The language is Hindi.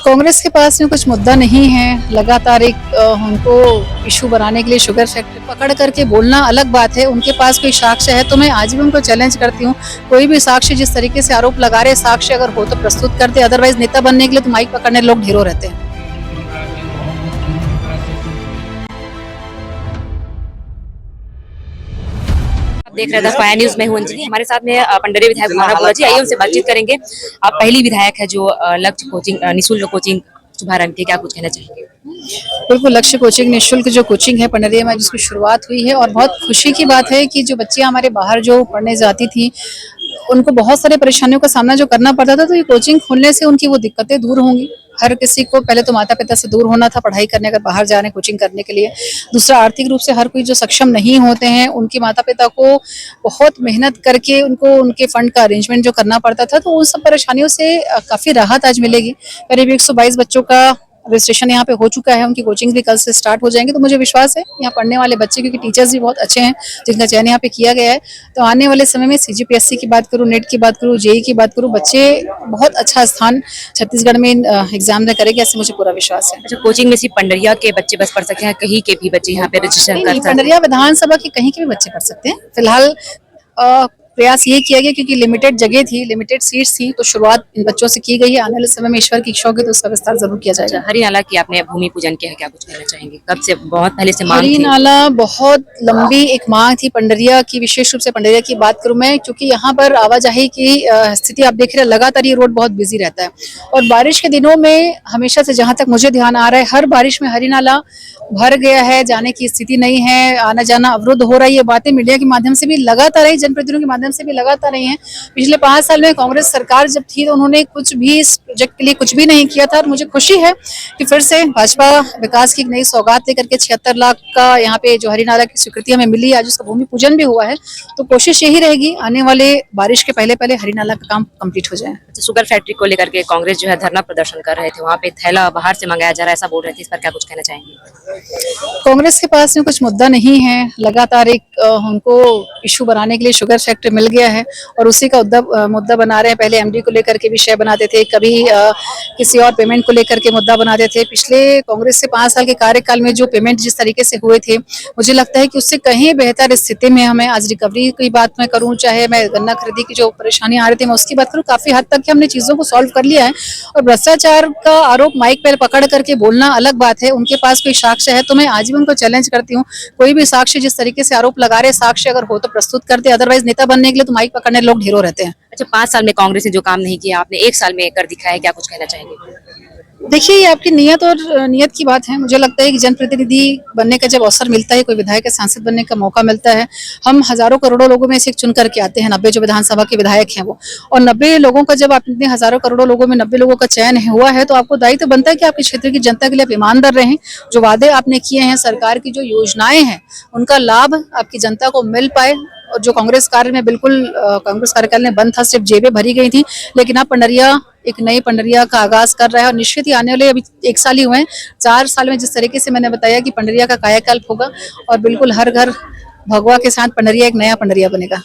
कांग्रेस के पास में कुछ मुद्दा नहीं है। लगातार एक उनको इशू बनाने के लिए शुगर फैक्ट्री पकड़ करके बोलना अलग बात है। उनके पास कोई साक्ष्य है तो मैं आज भी उनको चैलेंज करती हूँ, कोई भी साक्ष्य जिस तरीके से आरोप लगा रहे साक्ष्य अगर हो तो प्रस्तुत करते, अदरवाइज नेता बनने के लिए तो माइक पकड़ने लोग ढेरों रहते हैं। देख रहे थे फाया न्यूज में हूं अंजलि। हमारे साथ में पंडरी विधायक मानापुरा जी, आइए उनसे बातचीत करेंगे। आप पहली विधायक है जो लक्ष्य कोचिंग निःशुल्क कोचिंग शुभारंभ की, क्या कुछ कहना चाहेंगे? बिल्कुल, लक्ष्य कोचिंग निःशुल्क जो कोचिंग है पंडरिया में जिसकी शुरुआत हुई है और बहुत खुशी की बात है कि जो बच्चियां हमारे बाहर जो पढ़ने जाती थी उनको बहुत सारे परेशानियों का सामना जो करना पड़ता था, तो ये कोचिंग खुलने से उनकी वो दिक्कतें दूर होंगी। हर किसी को पहले तो माता पिता से दूर होना था पढ़ाई करने, अगर बाहर जा रहे हैं कोचिंग करने के लिए। दूसरा, आर्थिक रूप से हर कोई जो सक्षम नहीं होते हैं उनके माता पिता को बहुत मेहनत करके उनको उनके फंड का अरेंजमेंट जो करना पड़ता था, तो उन सब परेशानियों से काफी राहत आज मिलेगी। करीब 122 बच्चों का रजिस्ट्रेशन यहाँ पे हो चुका है, उनकी कोचिंग भी कल से स्टार्ट हो जाएंगे। तो मुझे विश्वास है यहाँ पढ़ने वाले बच्चे, क्योंकि टीचर्स भी बहुत अच्छे हैं जिनका चयन यहाँ पे किया गया है, तो आने वाले समय में सीजीपीएससी की बात करूँ, नेट की बात करूँ, जेई की बात करूँ, बच्चे बहुत अच्छा स्थान छत्तीसगढ़ में एग्जाम में करेंगे, ऐसे मुझे पूरा विश्वास है। अच्छा, कोचिंग में सिर्फ पंडरिया के बच्चे बस पढ़ सकते हैं, कहीं के भी बच्चे यहाँ पे रजिस्ट्रेशन कर सकते हैं? पंडरिया विधानसभा के कहीं के भी बच्चे पढ़ सकते हैं। फिलहाल प्रयास ये किया गया क्योंकि लिमिटेड जगह थी, लिमिटेड सीट्स थी, तो शुरुआत इन बच्चों से की गई है। आने वाले समय में ईश्वर की इच्छा होगी तो उसका विस्तार जरूर किया जाएगा। अच्छा, हरिनाला की आपने भूमि पूजन किया है, क्या कुछ कहना चाहेंगे? कब से, बहुत पहले से मांग थी? हरिनाला बहुत लंबी एक मांग थी पंडरिया की, विशेष रूप से पंडरिया की बात करूं मैं, क्योंकि यहाँ पर आवाजाही की स्थिति आप देख रहे हैं, लगातार ये रोड बहुत बिजी रहता है और बारिश के दिनों में हमेशा से, जहां तक मुझे ध्यान आ रहा है, हर बारिश में हरिनाला भर गया है, जाने की स्थिति नहीं है, आना जाना अवरुद्ध हो रहा है। ये बातें मीडिया के माध्यम से भी लगातार रही, जनप्रतिनिधियों के माध्यम से भी लगातार रही हैं। पिछले 5 साल में कांग्रेस सरकार जब थी तो उन्होंने कुछ भी इस प्रोजेक्ट के लिए कुछ भी नहीं किया था, और मुझे खुशी है कि फिर से भाजपा विकास की एक नई सौगात लेकर के 76 लाख का यहाँ पे जो हरिनाला की स्वीकृति हमें मिली, आज उसका भूमि पूजन भी हुआ है, तो कोशिश यही रहेगी आने वाले बारिश के पहले पहले हरिनाला का काम कंप्लीट हो जाए। अच्छा, शुगर फैक्ट्री को लेकर के कांग्रेस जो है धरना प्रदर्शन कर रहे थे, वहाँ पे थैला बाहर से मंगाया जा रहा है ऐसा बोल रहे थे, इस पर क्या कुछ कहना चाहेंगे? कांग्रेस के पास में कुछ मुद्दा नहीं है। लगातार एक उनको इशू बनाने के लिए शुगर फैक्ट्री मिल गया है और उसी का मुद्दा बना रहे हैं। पहले एमडी को लेकर के विषय बनाते थे, कभी किसी और पेमेंट को लेकर के मुद्दा बनाते थे। पिछले कांग्रेस से 5 साल के कार्यकाल में जो पेमेंट जिस तरीके से हुए थे, मुझे लगता है कि उससे कहीं बेहतर स्थिति में हमें आज रिकवरी की बात मैं करूं, चाहे मैं गन्ना खरीदी की जो परेशानी आ रही थी मैं उसकी बात करूं, काफी हद तक हमने चीजों को सॉल्व कर लिया है। और भ्रष्टाचार का आरोप माइक पर पकड़ करके बोलना अलग बात है। उनके पास कोई साक्ष्य है तो मैं आज भी उनको चैलेंज करती हूँ, कोई भी साक्ष्य जिस तरीके से आरोप लगा रहे साक्ष्य अगर हो तो प्रस्तुत करते, अदरवाइज नेता बनने के लिए तो माइक पकड़ने लोग ढेरों रहते हैं। अच्छा, 5 साल में कांग्रेस ने जो काम नहीं किया आपने 1 साल में कर दिखाया है, क्या कुछ कहना चाहेंगे? देखिए, ये आपकी नियत और नियत की बात है। मुझे लगता है कि जनप्रतिनिधि बनने का जब अवसर मिलता है, कोई विधायक या सांसद बनने का मौका मिलता है, हम हजारों करोड़ों लोगों में से एक चुन करके आते हैं, 90 जो विधानसभा के विधायक हैं वो, और 90 लोगों का जब आप इतने हजारों करोड़ों लोगों में 90 लोगों का चयन हुआ है तो आपको दायित्व बनता है कि आपके क्षेत्र की जनता के लिए आप ईमानदार रहें, जो वादे आपने किए हैं, सरकार की जो योजनाएं हैं उनका लाभ आपकी जनता को मिल पाए। और जो कांग्रेस कार्य में बिल्कुल कांग्रेस कार्यकाल में बंद था, सिर्फ जेबें भरी गई थी, लेकिन अब पंडरिया एक नई पंडरिया का आगाज कर रहा है और निश्चित ही आने वाले, अभी 1 साल ही हुए हैं, 4 साल में जिस तरीके से मैंने बताया कि पंडरिया का कायाकल्प होगा और बिल्कुल हर घर भगवा के साथ पंडरिया एक नया पंडरिया बनेगा।